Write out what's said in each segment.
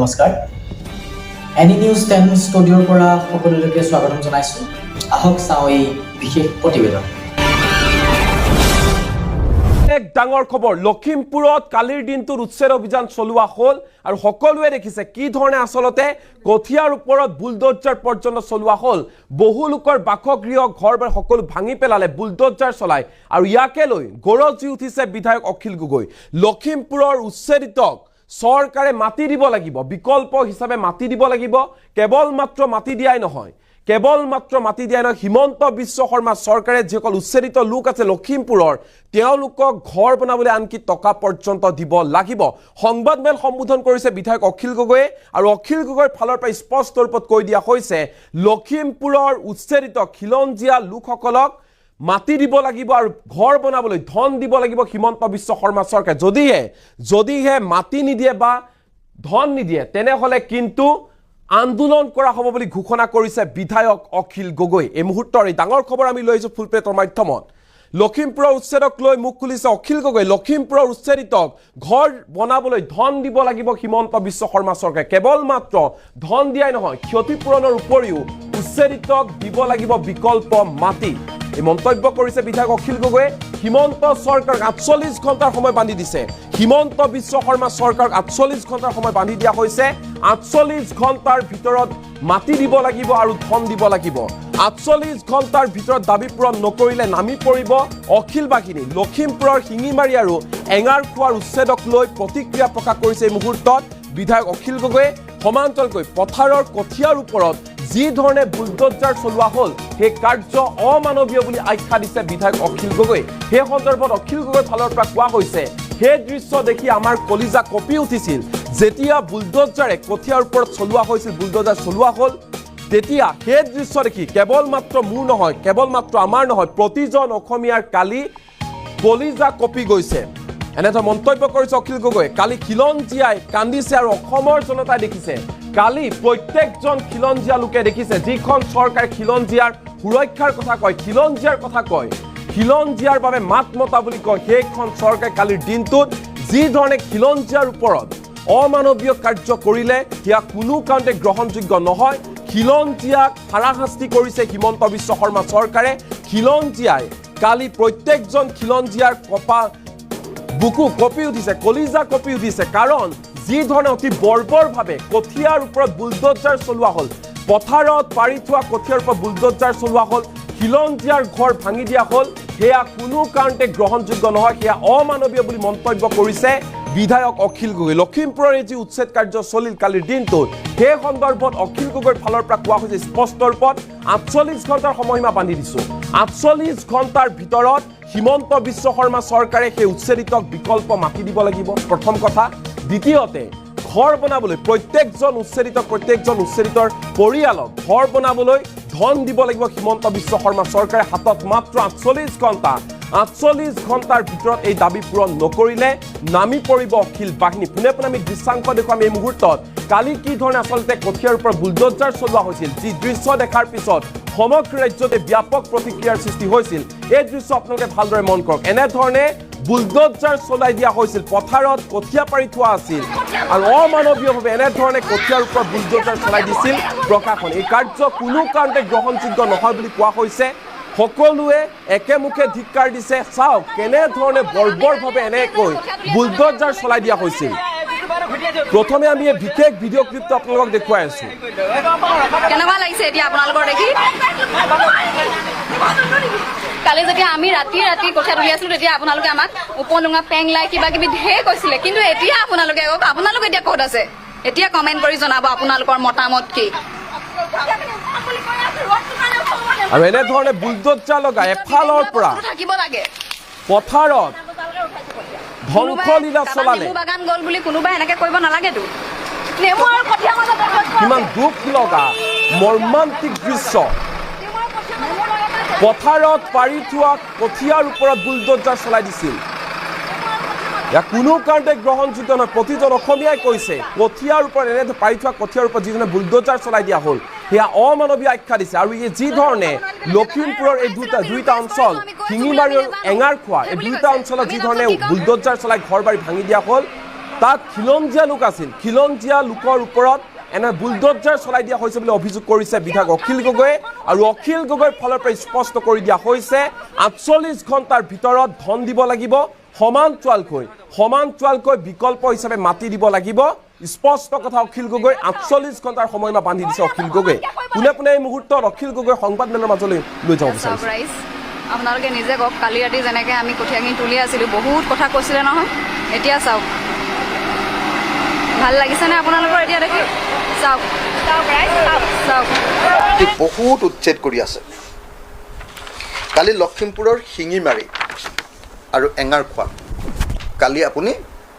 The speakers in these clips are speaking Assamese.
নমস্কাৰ এনি নিউজ 10 ষ্টুডিঅ'ৰ পৰা সকলোলৈকে স্বাগতম জনাইছোঁ আহক চাওঁ এই বিশেষ প্ৰতিবেদন এক ডাঙৰ খবৰ লখিমপুৰত কালিৰ দিনটোৰ উচ্ছেদ অভিযান চলোৱা হ'ল আৰু সকলোৱে দেখিছে কি ধৰণে আসলতে কঠিয়াৰ ওপৰত বুলডোজাৰ পৰ্যন্ত চলোৱা হ'ল বহু লোকৰ বাসগৃহ ঘৰ সকলো ভাঙি পেলালে বুলডোজাৰ চলাই আৰু ইয়াকে লৈ গৰজি উঠিছে বিধায়ক অখিল গগৈ লখিমপুৰৰ উচ্ছেদিতক সৰকাৰে মাটি দিব লাগিব বিকল্প হিচাপে মাটি দিব লাগিব কেৱল মাত্ৰ মাটি দিয়াই নহয় হিমন্ত বিশ্ব শৰ্মা সৰকাৰে যিসকল উচ্ছেদিত লোক আছে লখিমপুৰৰ তেওঁলোকক ঘৰ বনাবলৈ আনকি টকা পৰ্যন্ত দিব লাগিব সংবাদমেল সম্বোধন কৰিছে বিধায়ক অখিল গগৈয়ে আৰু অখিল গগৈৰ ফালৰ পৰা স্পষ্ট ৰূপত কৈ দিয়া হৈছে লখিমপুৰৰ উচ্ছেদিত খিলঞ্জীয়া লোকসকলক মাটি দিব লাগিব আৰু ঘৰ বনাবলৈ ধন দিব লাগিব হিমন্ত বিশ্ব শৰ্মা সৰকাৰে যদিহে মাটি নিদিয়ে বা ধন নিদিয়ে তেনেহলে কিন্তু আন্দোলন কৰা হ'ব বুলি ঘোষণা কৰিছে বিধায়ক অখিল গগৈ এই মুহূৰ্তৰ এই ডাঙৰ খবৰ আমি লৈছো ফুলপ্লেটৰ মাধ্যমত লখিমপুৰৰ উচ্ছেদক লৈ মুখ খুলিছে অখিল গগৈ লখিমপুৰৰ উচ্ছেদিতক ঘৰ বনাবলৈ ধন দিব লাগিব হিমন্ত বিশ্ব শৰ্মা সৰকাৰে কেৱল মাত্ৰ ধন দিয়াই নহয় ক্ষতিপূৰণৰ উপৰিও উচ্ছেদিতক দিব লাগিব বিকল্প মাটি এই মন্তব্য কৰিছে বিধায়ক অখিল গগৈ হিমন্ত সৰকাৰক 48 ঘণ্টাৰ সময় বান্ধি দিছে হিমন্ত বিশ্ব শৰ্মা সৰকাৰক 48 ঘণ্টাৰ সময় বান্ধি দিয়া হৈছে 48 ঘণ্টাৰ ভিতৰত মাটি দিব লাগিব আৰু ধন দিব লাগিব 48 ঘণ্টাৰ ভিতৰত দাবী পূৰণ নকৰিলে নামি পৰিব অখিল বাহিনী লখিমপুৰৰ শিঙিমাৰী আৰু এঙাৰখোৱাৰ উচ্ছেদক লৈ প্ৰতিক্ৰিয়া প্ৰকাশ কৰিছে এই মুহূৰ্তত বিধায়ক অখিল গগৈ সমান্তৰালকৈ পথাৰৰ কঠিয়াৰ ওপৰত যি ধৰণে বুলডোজাৰ চলোৱা হ'ল সেই কাৰ্য অমানৱীয় বুলি আখ্যা দিছে বিধায়ক অখিল গগৈ সেই সন্দৰ্ভত অখিল গগৈৰ ফালৰ পৰা কোৱা হৈছে সেই দৃশ্য দেখি আমাৰ কলিজা কঁপি উঠিছিল যেতিয়া বুলডোজাৰে কঠিয়াৰ ওপৰত চলোৱা হৈছিল বুলডোজাৰ চলোৱা হ'ল তেতিয়া সেই দৃশ্য দেখি কেৱল মাত্ৰ মোৰ নহয় কেৱল মাত্ৰ আমাৰ নহয় প্ৰতিজন অসমীয়াৰ কালি কলিজা কঁপি গৈছে এনেধৰণৰ মন্তব্য কৰিছে অখিল গগৈ কালি খিলঞ্জীয়াই কান্দিছে আৰু অসমৰ জনতাই দেখিছে কালি প্ৰত্যেকজন খিলঞ্জীয়া লোকে দেখিছে যিখন চৰকাৰে খিলঞ্জীয়াৰ সুৰক্ষাৰ কথা কয় খিলঞ্জীয়াৰ কথা কয় খিলঞ্জীয়াৰ বাবে মাত মতা বুলি কয় সেইখন চৰকাৰে কালিৰ দিনটোত যি ধৰণে খিলঞ্জীয়াৰ ওপৰত অমানৱীয় কাৰ্য কৰিলে সেয়া কোনো কাৰণতে গ্ৰহণযোগ্য নহয় খিলঞ্জীয়াক হাৰাশাস্তি কৰিছে হিমন্ত বিশ্ব শৰ্মা চৰকাৰে খিলঞ্জীয়াই কালি প্ৰত্যেকজন খিলঞ্জীয়াৰ বুকু কঁপি উঠিছে কলিজা কঁপি উঠিছে কাৰণ যি ধৰণে অতি বৰ্বৰভাৱে কঠিয়াৰ ওপৰত বুলডোজাৰ চলোৱা হ'ল পথাৰত পাৰি থোৱা কঠিয়াৰ ওপৰত বুলডোজাৰ চলোৱা হ'ল খিলঞ্জীয়াৰ ঘৰ ভাঙি দিয়া হ'ল সেয়া কোনো কাৰণতে গ্ৰহণযোগ্য নহয় সেয়া অমানৱীয় বুলি মন্তব্য কৰিছে বিধায়ক অখিল গগৈ লখিমপুৰৰ যি উচ্ছেদ কাৰ্য চলিল কালিৰ দিনটোত সেই সন্দৰ্ভত অখিল গগৈৰ ফালৰ পৰা কোৱা হৈছে স্পষ্ট ৰূপত 48 ঘণ্টাৰ সময়সীমা বান্ধি দিছোঁ 48 ঘণ্টাৰ ভিতৰত হিমন্ত বিশ্ব শৰ্মা চৰকাৰে সেই উচ্ছেদিতক বিকল্প মাটি দিব লাগিব প্ৰথম কথা দ্বিতীয়তে ঘৰ বনাবলৈ প্ৰত্যেকজন উচ্ছেদিতৰ পৰিয়ালক ঘৰ বনাবলৈ ধন দিব লাগিব হিমন্ত বিশ্ব শৰ্মা চৰকাৰে হাতত মাত্ৰ 48 ঘণ্টাৰ ভিতৰত এই দাবী পূৰণ নকৰিলে নামি পৰিব অখিল বাহিনী পোনে আমি দৃশ্যাংশ দেখুৱাম এই মুহূৰ্তত কালি কি ধৰণে আচলতে কঠিয়াৰ ওপৰত বুলডোজাৰ চলোৱা হৈছিল যি দৃশ্য দেখাৰ পিছত সমগ্ৰ ৰাজ্যতে ব্যাপক প্ৰতিক্ৰিয়াৰ সৃষ্টি হৈছিল এই দৃশ্য আপোনালোকে ভালদৰে মন কৰক এনেধৰণে বুলডোজাৰ চলাই দিয়া হৈছিল পথাৰত কঠিয়া পাৰি থোৱা আছিল আৰু অমানৱীয়ভাৱে এনেধৰণে কঠিয়াৰ ওপৰত বুলডোজাৰ চলাই দিছিল প্ৰশাসন এই কাৰ্য কোনো কাৰণতে গ্ৰহণযোগ্য নহয় বুলি কোৱা হৈছে সকলোৱে একেমুখে ধিক্কাৰ দিছে চাওক কেনেধৰণে বৰ্বৰভাৱে এনেকৈ বুলডোজাৰ চলাই দিয়া হৈছিল প্ৰথমে আমি এই বিশেষ ভিডিঅ' ক্লিপটো আপোনালোকক দেখুৱাই আছো কেনেকুৱা লাগিছে এতিয়া আপোনালোকৰ দেখি কালি যেতিয়া আমি ৰাতি কথা তুলি আছিলো তেতিয়া আপোনালোকে আমাক উপনুঙা পেংলাই কিবা কিবি ঢেৰ কৈছিলে কিন্তু এতিয়া আপোনালোকে এতিয়া ক'ত আছে এতিয়া কমেণ্ট কৰি জনাব আপোনালোকৰ মতামত কি আৰু এনেধৰণে বুলডোজাৰ লগাই এফালৰ পৰা থাকিব লাগে পথাৰত ধ্বংসলীলা চলালে বাগান গ'ল বুলি কোনোবাই এনেকে কৰিব নালাগেতো কিমান দুখ লগা মৰ্মান্তিক দৃশ্য পথাৰত পাৰি থোৱা কঠিয়াৰ ওপৰত বুলডোজাৰ চলাই দিছিল ইয়াক কোনো কাৰণতে গ্ৰহণযোগ্য নহয় প্ৰতিজন অসমীয়াই কৈছে কঠিয়াৰ ওপৰত এনে পাৰি থোৱা কঠিয়াৰ ওপৰত যিধৰণে বুলডোজাৰ চলাই দিয়া হ'ল সেয়া অমানৱীয় আখ্যা দিছে আৰু এই যি ধৰণে লখিমপুৰৰ এই দুটা অঞ্চল শিঙিমাৰী আৰু এঙাৰখোৱা এই দুটা অঞ্চলত যি ধৰণে বুলডোজাৰ চলাই ঘৰ বাৰী ভাঙি দিয়া হ'ল তাত খিলঞ্জীয়া লোক আছিল খিলঞ্জীয়া লোকৰ ওপৰত এনে বুলডজাৰ চলাই দিয়া হৈছে বুলি অভিযোগ কৰিছে বিধায়ক অখিল গগৈয়ে আৰু অখিল গগৈৰ ফালৰ পৰা স্পষ্ট কৰি দিয়া হৈছে ৪৮ ঘণ্টাৰ ভিতৰত ধন দিব লাগিব সমান চোৱালকৈ বিকল্প হিচাপে মাটি দিব লাগিব স্পষ্ট কথা অখিল গগৈ ৪৮ ঘণ্টাৰ সময়মা বান্ধি দিছে অখিল গগৈ পোনে এই মুহূৰ্তত অখিল গগৈ সংবাদমেলৰ মাজলৈ লৈ যাব বিচাৰিছে আপোনালোকে নিজে কওক কালি ৰাতি যেনেকৈ আমি কঠীয়াখিনি তুলি আছিলোঁ বহুত কথা কৈছিলে নহয় এতিয়া চাওক ভাল লাগিছেনে আপোনালোকৰ এতিয়া দেখি চাওক বহুত উচ্ছেদ কৰি আছে কালি লখিমপুৰৰ শিঙিমাৰী আৰু এঙাৰখোৱা কালি আপুনি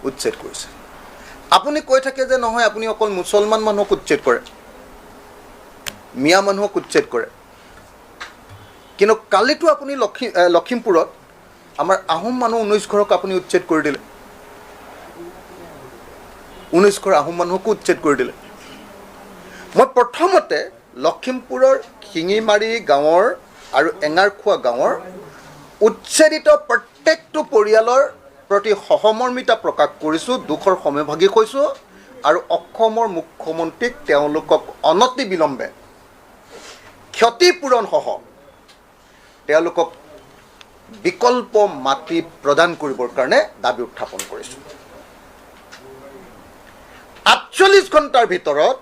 উচ্ছেদ কৰিছে আপুনি কৈ থাকে যে নহয় আপুনি অকল মুছলমান মানুহক উচ্ছেদ কৰে মিয়া মানুহক উচ্ছেদ কৰে কিন্তু কালিতো আপুনি লখিমপুৰত আমাৰ আহোম মানুহ 19 ঘৰক আপুনি উচ্ছেদ কৰি দিলে 19 ঘৰ আহোম মানুহকো উচ্ছেদ কৰি দিলে মই প্ৰথমতে লখিমপুৰৰ শিঙিমাৰী গাঁৱৰ আৰু এঙাৰখোৱা গাঁৱৰ উচ্ছেদিত প্ৰত্যেকটো পৰিয়ালৰ প্ৰতি সহমৰ্মিতা প্ৰকাশ কৰিছোঁ দুখৰ সমভাগী হৈছোঁ আৰু অসমৰ মুখ্যমন্ত্ৰীক তেওঁলোকক অনতি বিলম্বে ক্ষতিপূৰণসহ তেওঁলোকক বিকল্প মাটি প্ৰদান কৰিবৰ কাৰণে দাবী উত্থাপন কৰিছোঁ ৪৮ ঘণ্টাৰ ভিতৰত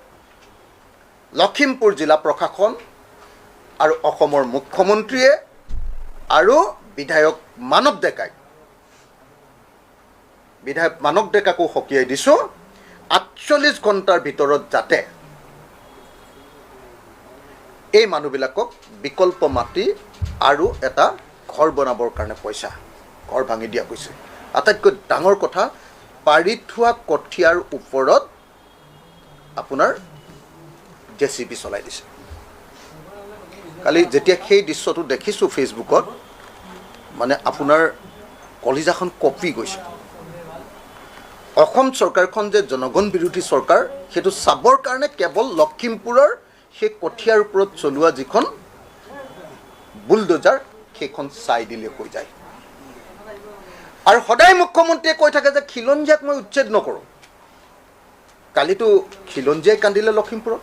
লখিমপুৰ জিলা প্ৰশাসন আৰু অসমৰ মুখ্যমন্ত্ৰীয়ে আৰু বিধায়ক মানৱ ডেকাকো সকীয়াই দিছোঁ ৪৮ ঘণ্টাৰ ভিতৰত যাতে এই মানুহবিলাকক বিকল্প মাটি আৰু এটা ঘৰ বনাবৰ কাৰণে পইচা ঘৰ ভাঙি দিয়া গৈছে আটাইতকৈ ডাঙৰ কথা পাৰি থোৱা কঠীয়াৰ ওপৰত আপোনাৰ জেচিবি চলাই দিছে কালি যেতিয়া সেই দৃশ্যটো দেখিছোঁ ফেচবুকত মানে আপোনাৰ কলিজাখন কঁপি গৈছে অসম চৰকাৰখন যে জনগণ বিৰোধী চৰকাৰ সেইটো চাবৰ কাৰণে কেৱল লখিমপুৰৰ সেই কঠীয়াৰ ওপৰত চলোৱা যিখন বুলডজাৰ সেইখন চাই দিলে হৈ যায় আৰু সদায় মুখ্যমন্ত্ৰীয়ে কৈ থাকে যে খিলঞ্জীয়াক মই উচ্ছেদ নকৰোঁ কালিতো খিলঞ্জীয়াই কান্দিলে লখিমপুৰত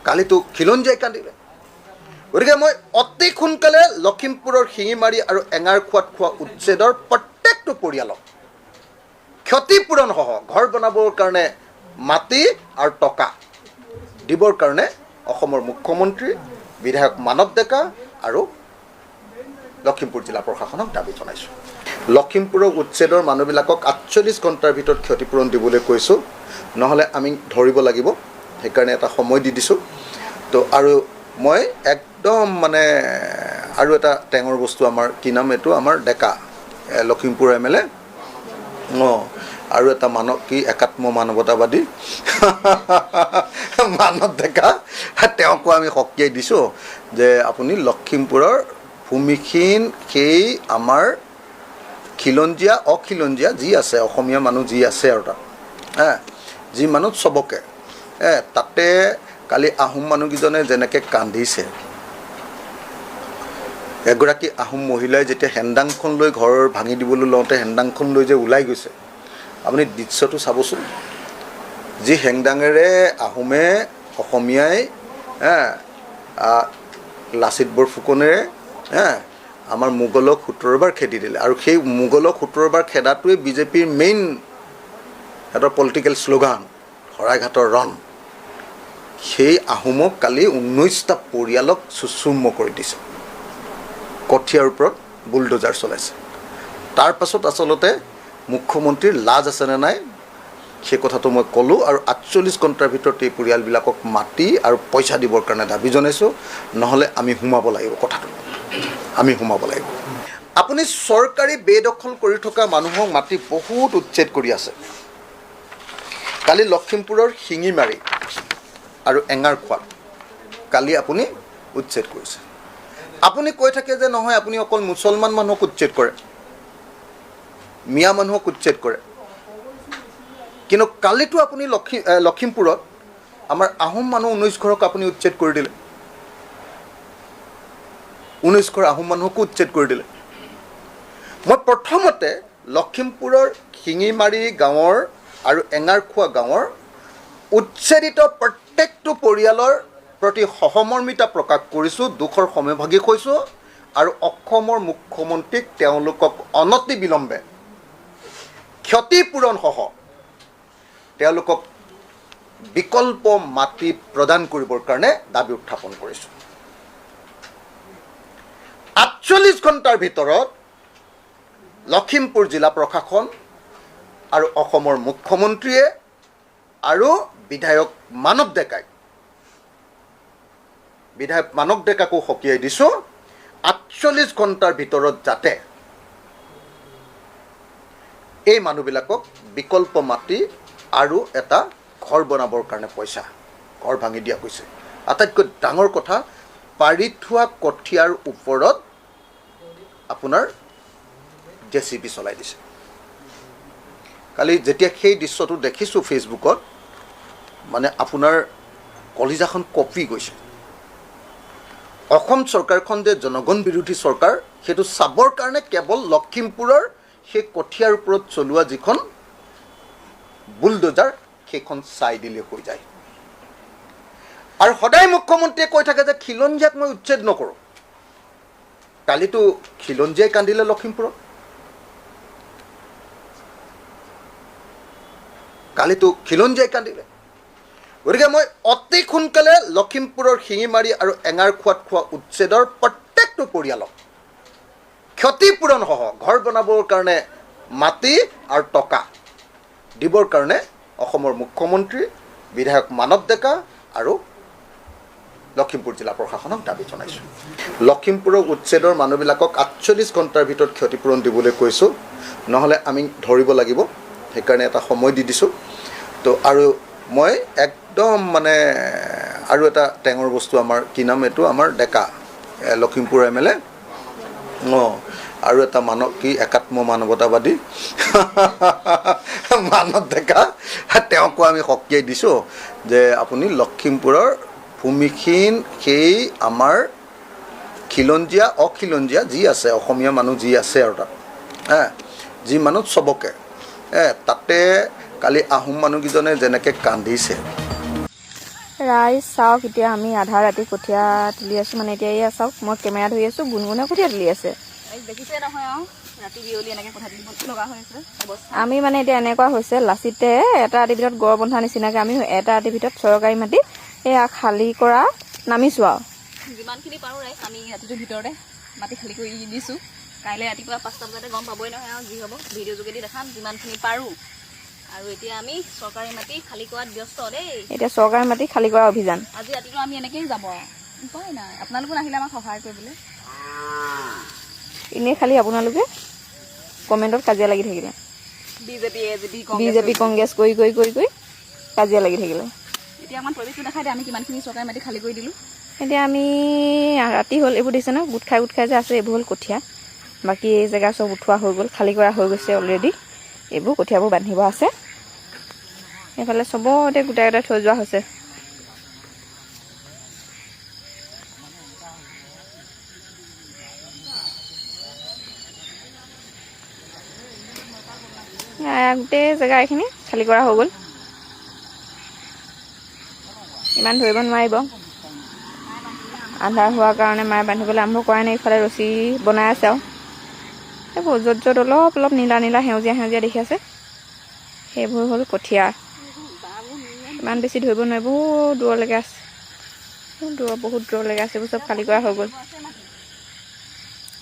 কালিতো খিলঞ্জীয়াই কান্দিলে গতিকে মই অতি সোনকালে লখিমপুৰৰ শিঙিমাৰী আৰু এঙাৰখোৱাত খোৱা উচ্ছেদৰ প্ৰত্যেকটো পৰিয়ালক ক্ষতিপূৰণসহ ঘৰ বনাবৰ কাৰণে মাটি আৰু টকা দিবৰ কাৰণে অসমৰ মুখ্যমন্ত্ৰী বিধায়ক মানৱ ডেকা আৰু লখিমপুৰ জিলা প্ৰশাসনক দাবী জনাইছোঁ লখিমপুৰৰ উচ্ছেদৰ মানুহবিলাকক ৪৮ ঘণ্টাৰ ভিতৰত ক্ষতিপূৰণ দিবলৈ কৈছোঁ নহ'লে আমি ধৰিব লাগিব সেইকাৰণে এটা সময় দি দিছোঁ তো আৰু মই একদম মানে আৰু এটা টেঙৰ বস্তু আমাৰ কি নাম এইটো আমাৰ ডেকা লখিমপুৰ MLA আৰু এটা একাত্ম মানৱতাবাদী মানৱ ডেকা তেওঁকো আমি সকীয়াই দিছোঁ যে আপুনি লখিমপুৰৰ ভূমিহীন সেই আমাৰ খিলঞ্জীয়া অখিলঞ্জীয়া যি আছে অসমীয়া মানুহ যি আছে আৰু তাত যি মানুহ চবকে তাতে কালি আহোম মানুহকেইজনে যেনেকৈ কান্দিছে এগৰাকী আহোম মহিলাই যেতিয়া হেন্দাংখন লৈ ঘৰ ভাঙি দিবলৈ লওঁতে হেন্দাংখন লৈ যে ওলাই গৈছে আপুনি দৃশ্যটো চাবচোন যি হেংদাঙেৰে আহোমে অসমীয়াই লাচিত বৰফুকনেৰে আমাৰ মোগলক 17 বাৰ খেদি দিলে আৰু সেই মোগলক 17 বাৰ খেদাটোৱে বিজেপিৰ মেইন এটা পলিটিকেল শ্লোগান শৰাইঘাটৰ ৰণ সেই আহোমক কালি 19টা পৰিয়ালক চুচুম্ম কৰি দিছে কঠীয়াৰ ওপৰত বুলডজাৰ চলাইছে তাৰ পাছত আচলতে মুখ্যমন্ত্ৰীৰ লাজ আছেনে নাই সেই কথাটো মই ক'লোঁ আৰু ৪৮ ঘণ্টাৰ ভিতৰত এই পৰিয়ালবিলাকক মাটি আৰু পইচা দিবৰ কাৰণে দাবী জনাইছোঁ নহ'লে আমি সোমাব লাগিব কথাটো আমি সোমাব লাগিব আপুনি চৰকাৰী বেদখল কৰি থকা মানুহক মাটি বহুত উচ্ছেদ কৰি আছে কালি লখিমপুৰৰ শিঙিমাৰী আৰু এঙাৰখোৱাত কালি আপুনি উচ্ছেদ কৰিছে আপুনি কৈ থাকে যে নহয় আপুনি অকল মুছলমান মানুহক উচ্ছেদ কৰে মিয়া মানুহক উচ্ছেদ কৰে কিন্তু কালিতো আপুনি লখিমপুৰত আমাৰ আহোম মানুহ 19 ঘৰক আপুনি উচ্ছেদ কৰি দিলে 19 ঘৰ আহোম মানুহকো উচ্ছেদ কৰি দিলে মই প্ৰথমতে লখিমপুৰৰ শিঙিমাৰী গাঁৱৰ আৰু এঙাৰখোৱা গাঁৱৰ উচ্ছেদিত প্ৰত্যেকটো পৰিয়ালৰ প্ৰতি সহমৰ্মিতা প্ৰকাশ কৰিছোঁ, দুখৰ সমভাগী হৈছোঁ আৰু অসমৰ মুখ্যমন্ত্ৰীক তেওঁলোকক অনতি বিলম্বে ক্ষতিপূৰণসহ তেওঁলোকক বিকল্প মাটি প্ৰদান কৰিবৰ কাৰণে দাবী উত্থাপন কৰিছোঁ। ৪৮ ঘণ্টাৰ ভিতৰত লখিমপুৰ জিলা প্ৰশাসন আৰু অসমৰ মুখ্যমন্ত্ৰীয়ে আৰু বিধায়ক মানৱ ডেকাকো সকীয়াই দিছোঁ ৪৮ ঘণ্টাৰ ভিতৰত যাতে এই মানুহবিলাকক বিকল্প মাটি আৰু এটা ঘৰ বনাবৰ কাৰণে পইচা, ঘৰ ভাঙি দিয়া হৈছে। আটাইতকৈ ডাঙৰ কথা, পাৰি থোৱা কঠীয়াৰ ওপৰত আপোনাৰ JCB চলাই দিছে। কালি যেতিয়া সেই দৃশ্যটো দেখিছোঁ ফেচবুকত, মানে আপোনাৰ কলিজাখন কঁপি গৈছে। অসম চৰকাৰখন যে জনগণ বিৰোধী চৰকাৰ, সেইটো চাবৰ কাৰণে কেৱল লখিমপুৰৰ সেই কঠীয়াৰ ওপৰত চলোৱা যিখন বুলডোজাৰ, সেইখন চাই দিলে হৈ যায়। আৰু সদায় মুখ্যমন্ত্ৰীয়ে কৈ থাকে যে খিলঞ্জীয়াক মই উচ্ছেদ নকৰোঁ। কালিতো খিলঞ্জীয়াই কান্দিলে লখিমপুৰত, গতিকে মই অতি সোনকালে লখিমপুৰৰ শিঙিমাৰী আৰু এঙাৰখোৱাত খোৱা উচ্ছেদৰ প্ৰত্যেকটো পৰিয়ালক ক্ষতিপূৰণসহ ঘৰ বনাবৰ কাৰণে মাটি আৰু টকা দিবৰ কাৰণে অসমৰ মুখ্যমন্ত্ৰী, বিধায়ক মানৱ ডেকা আৰু লখিমপুৰ জিলা প্ৰশাসনক দাবী জনাইছোঁ। লখিমপুৰৰ উচ্ছেদৰ মানুহবিলাকক ৪৮ ঘণ্টাৰ ভিতৰত ক্ষতিপূৰণ দিবলৈ কৈছোঁ, নহ'লে আমি ধৰিব লাগিব, সেইকাৰণে এটা সময় দি দিছোঁ। তো আৰু মই একদম মানে আৰু এটা টেঙৰ বস্তু, আমাৰ কি নাম এইটো, আমাৰ ডেকা লখিমপুৰ MLA, আৰু এটা একাত্ম মানৱতাবাদী মানৱ ডেকা, তেওঁকো আমি সকীয়াই দিছোঁ যে আপুনি লখিমপুৰৰ ভূমিহীন সেই আমাৰ খিলঞ্জীয়া অখিলঞ্জীয়া যি আছে, অসমীয়া মানুহ যি আছে আৰু তাত যি মানুহ চবকে তাতে কালি আহোম মানুহকেইজনে যেনেকৈ কান্দিছে। ৰাইজ চাওক, এতিয়া আমি আধা ৰাতি কঠীয়া তুলি আছোঁ, মানে এতিয়া এয়া চাওক, মই কেমেৰা ধৰি আছোঁ, গুণগুণে কঠীয়া তুলি আছে। আমি মানে এতিয়া এনেকুৱা হৈছে, লাচিতে এটা ৰাতিৰ ভিতৰত গড় বন্ধা নিচিনাকৈ আমি এটা ৰাতিৰ ভিতৰত চৰকাৰী মাটি এয়া খালী কৰা নামিছোঁ। আৰু যিমানখিনি পাৰোঁ ৰাইজ আমি ৰাতিটোৰ ভিতৰতে মাটি খালী কৰি দিছোঁ। কাইলৈ ৰাতিপুৱা 5টা বজাতে গম পাবই নহয়, আৰু যি হ'ব ভিডিঅ' যোগেদি দেখাম যিমানখিনি পাৰোঁ। আৰু এতিয়া আমি চৰকাৰী মাটি খালী কৰাত ব্যস্ত দেই। এতিয়া চৰকাৰী মাটি খালী কৰা অভিযান। আজি ৰাতিটো আমি এনেকৈয়ে যাব, উপায় নাই। আপোনালোকো নাহিলে আমাক সহায় কৰিবলৈ। এনেই খালি আপোনালোকে কমেণ্টত কাজিয়া লাগি থাকিলে, বিজেপি কংগ্ৰেছ কৰি কৰি কৰি কৰি কাজিয়া লাগি থাকিলে। এতিয়া আমাৰ পৰিৱেশটো দেখাই দিয়ে আমি কিমানখিনি চৰকাৰী মাটি খালী কৰি দিলোঁ। এতিয়া আমি ৰাতি হ'ল, এইবোৰ দিছে ন, গোট খাই যে আছে, এইবোৰ হ'ল কঠীয়া। বাকী এই জেগা চব উঠোৱা হৈ গ'ল, খালী কৰা হৈ গৈছে অলৰেডি। এইবোৰ কঠীয়াবোৰ বান্ধিব আছে। এইফালে চবতে গোটাই গোটাই থৈ যোৱা হৈছে। গোটেই জেগা এইখিনি খালী কৰা হৈ গ'ল। ইমান ধৰিব নোৱাৰিব, আন্ধাৰ হোৱাৰ কাৰণে মায়ে বান্ধিবলৈ আৰম্ভ কৰাই নাই। ইফালে ৰছী বনাই আছে আৰু এইবোৰ য'ত য'ত অলপ অলপ নীলা নীলা সেউজীয়া সেউজীয়া দেখি আছে, সেইবোৰ হ'ল কঠীয়া। ইমান বেছি ধৰিব নোৱাৰে, বহুত দূৰলৈকে আছে, বহুত দূৰলৈকে আছে। এইবোৰ চব খালী কৰা হৈ গ'ল।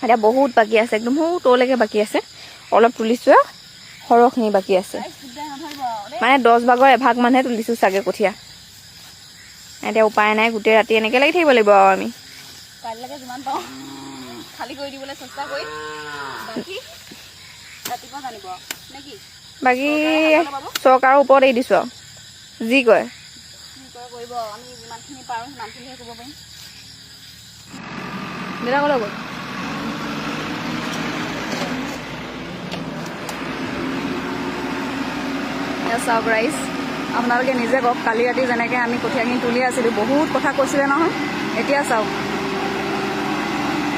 এতিয়া বহুত বাকী আছে, একদম বহুত দূৰলৈকে বাকী আছে। অলপ তুলিছোঁ, সৰহখিনি বাকী আছে। মানে 10 ভাগৰ এভাগ মানহে তুলিছোঁ চাগে কঠীয়া। এতিয়া উপায় নাই, গোটেই ৰাতি এনেকৈ লাগি থাকিব লাগিব আৰু আমি। কাইলৈকে যিমান পাওঁ খালী কৰি দিবলৈ চেষ্টা কৰিম, বাকী ৰাতিপুৱা জানিব নেকি? বাকী চৰকাৰৰ ওপৰত এৰি দিছোঁ আৰু যি কয় কৰিব। আমি যিমানখিনি পাৰোঁ সিমানখিনিহে কৰিব পাৰিম। দেউতাক লৈ গ'ল। চাওক ৰাইজ, আপোনালোকে নিজে কওক, কালি ৰাতি যেনেকৈ আমি কঠীয়াখিনি তুলি আছিলোঁ, বহুত কথা কৈছিলে নহয়। এতিয়া চাওক,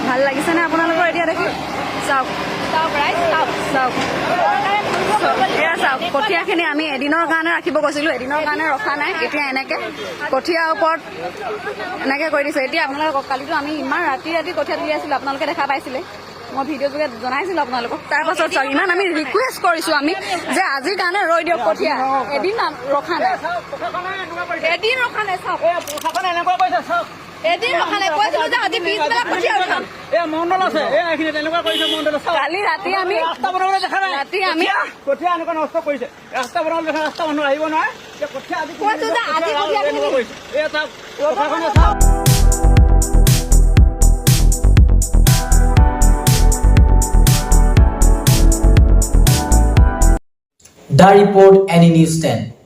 ভাল লাগিছেনে আপোনালোকৰ এতিয়া দেখি? চাওক কঠীয়াখিনি আমি এদিনৰ কাৰণে ৰাখিব কৈছিলোঁ, এদিনৰ কাৰণে ৰখা নাই। এতিয়া এনেকৈ কঠীয়াৰ ওপৰত এনেকৈ কৰি দিছে। এতিয়া আপোনালোকে কালিতো আমি ইমান ৰাতি কঠীয়া তুলি আছিলোঁ, আপোনালোকে দেখা পাইছিলে, মই ভিডিঅ' যোগে জনাইছিলোঁ আপোনালোকক। তাৰপাছত চাওক ইমান আমি ৰিকুৱেষ্ট কৰিছোঁ আমি যে আজিৰ কাৰণে ৰৈ দিয়ক কঠীয়া, এদিন ৰখা নাই, এদিন ৰখা নাই। চাওক এদিন ৰখা নাই, কৈছিলোঁ যে আজি পিছবেলা কঠীয়া উঠাম। কালি ৰাতি আমি কঠীয়া এনেকুৱা নষ্ট কৰিছে, ৰাস্তা বনাবলৈ দেখা ৰাস্তা মানুহ আহিব নহয়, কৈছোঁ যে আজি The report, any news 10.